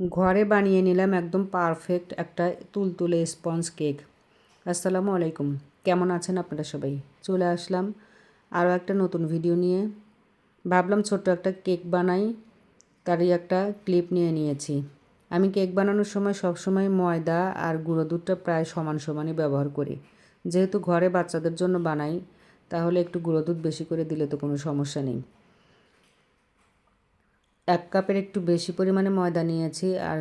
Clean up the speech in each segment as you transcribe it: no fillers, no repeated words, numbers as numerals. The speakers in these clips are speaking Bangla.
ঘরে বানিয়ে নিলাম একদম পারফেক্ট একটা তুলতুলে স্পঞ্জ কেক। আসসালামু আলাইকুম, কেমন আছেন আপনারা সবাই? চলে আসলাম আরও একটা নতুন ভিডিও নিয়ে। ভাবলাম ছোট্ট একটা কেক বানাই, তারই একটা ক্লিপ নিয়ে নিয়েছি। আমি কেক বানানোর সময় সবসময় ময়দা আর গুঁড়ো দুধটা প্রায় সমান সমানই ব্যবহার করি। যেহেতু ঘরে বাচ্চাদের জন্য বানাই, তাহলে একটু গুঁড়ো দুধ বেশি করে দিলে তো কোনো সমস্যা নেই। 1 কাপের একটু বেশি পরিমাণে ময়দা নিয়েছি আর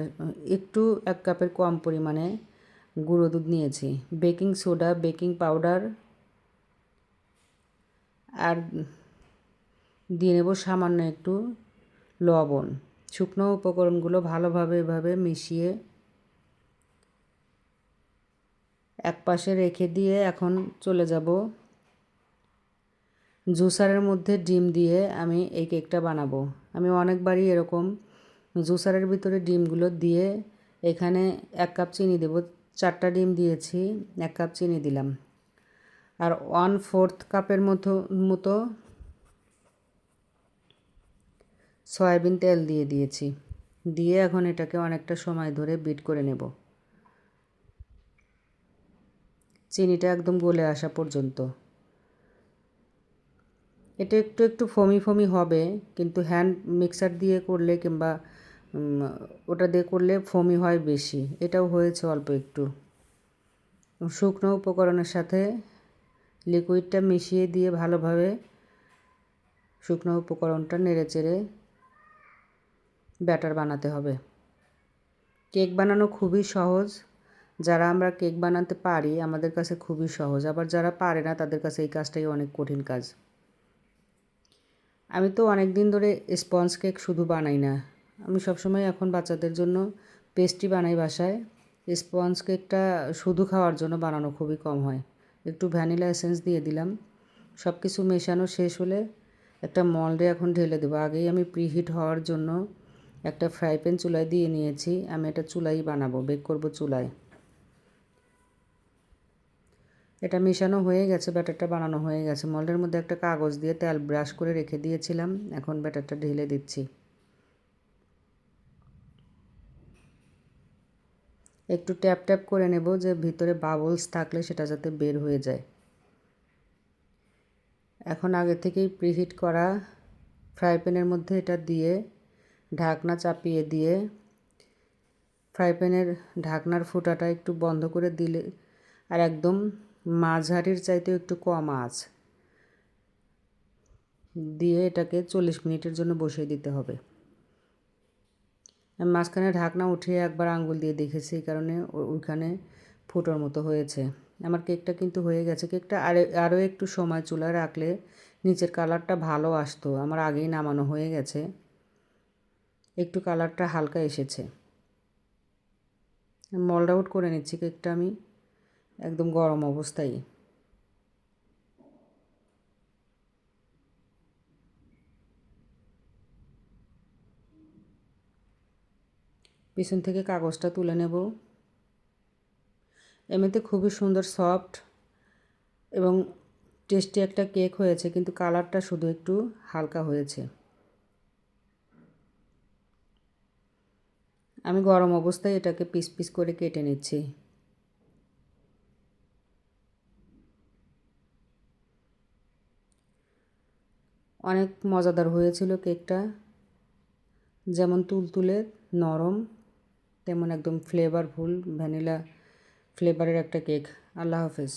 একটু 1 কাপের কম পরিমাণে গুঁড়ো দুধ নিয়েছি। বেকিং সোডা, বেকিং পাউডার আর দিয়ে নেব সামান্য একটু লবণ। শুকনো উপকরণগুলো ভালোভাবে এভাবে মিশিয়ে এক পাশে রেখে দিয়ে এখন চলে যাব জুসারের মধ্যে ডিম দিয়ে আমি এই কেকটা বানাবো। আমি অনেকবারই এরকম জুসারের ভিতরে ডিমগুলো দিয়ে এখানে 1 কাপ চিনি দেব। 4টা ডিম দিয়েছি, 1 কাপ চিনি দিলাম। আর 1/4 কাপের মতো সয়াবিন তেল দিয়ে দিয়েছি। দিয়ে এখন এটাকে অনেকটা সময় ধরে বিট করে নেব, চিনিটা একদম গলে আসা পর্যন্ত। এটা একটু একটু ফমি ফমি হবে, কিন্তু হ্যান্ড মিক্সার দিয়ে করলে কিংবা ওটা দিয়ে করলে ফমি হয় বেশি। এটাও হয়েছে অল্প একটু। শুকনো উপকরণের সাথে লিকুইডটা মিশিয়ে দিয়ে ভালোভাবে শুকনো উপকরণটা নেড়েচেড়ে ব্যাটার বানাতে হবে। কেক বানানো খুবই সহজ। যারা আমরা কেক বানাতে পারি আমাদের কাছে খুবই সহজ, আবার যারা পারে না তাদের কাছে এই কাজটাই অনেক কঠিন কাজ। আমি তো অনেক দিন ধরে স্পঞ্জ কেক শুধু বানাই না, আমি সবসময় এখন বাচ্চাদের জন্য পেস্ট্রি বানাই বাসায়। স্পঞ্জ কেকটা শুধু খাওয়ার জন্য বানানো খুবই কম হয়। একটু ভ্যানিলা এসেন্স দিয়ে দিলাম। সব কিছু মেশানো শেষ হলে একটা মল্ডে এখন ঢেলে দেবো। আগেই আমি প্রিহিট হওয়ার জন্য একটা ফ্রাই প্যান চুলায় দিয়ে নিয়েছি। আমি এটা চুলাই বানাবো, বেক করব চুলায়। এটা মেশানো হয়ে গেছে, ব্যাটারটা বানানো হয়ে গেছে। মল্ডের মধ্যে একটা কাগজ দিয়ে তেল ব্রাশ করে রেখে দিয়েছিলাম। এখন ব্যাটারটা ঢেলে দিচ্ছি। একটু ট্যাপ ট্যাপ করে নেব, যে ভিতরে বাবলস থাকলে সেটা যাতে বের হয়ে যায়। এখন আগে থেকেই প্রিহিট করা ফ্রাই প্যানের মধ্যে এটা দিয়ে ঢাকনা চাপিয়ে দিয়ে ফ্রাই প্যানের ঢাকনার ফুটাটা একটু বন্ধ করে দিলে, আর একদম মাঝারির চাইতেও একটু কম আঁচ দিয়ে এটাকে 40 মিনিটের জন্য বসিয়ে দিতে হবে। আমি মাঝখানে ঢাকনা উঠিয়ে একবার আঙ্গুল দিয়ে দেখেছি, এই কারণে ওইখানে ফুটোর মতো হয়েছে। আমার কেকটা কিন্তু হয়ে গেছে। কেকটা আরও একটু সময় চুলায় রাখলে নিচের কালারটা ভালো আসতো। আমার আগেই নামানো হয়ে গেছে, একটু কালারটা হালকা এসেছে। মল্ড আউট করে নিচ্ছি কেকটা আমি একদম গরম অবস্থায়। পিছন থেকে কাগজটা তুলে নেব। এমনিতে খুবই সুন্দর সফট এবং টেস্টি একটা কেক হয়েছে, কিন্তু কালারটা শুধু একটু হালকা হয়েছে। আমি গরম অবস্থায় এটাকে পিস পিস করে কেটে নিচ্ছি। অনেক মজাদার হয়েছিল কেকটা, যেমন তুলতুলে নরম, তেমন একদম ফ্লেভারফুল ভ্যানিলা ফ্লেভারের একটা কেক। আল্লাহ হাফেজ।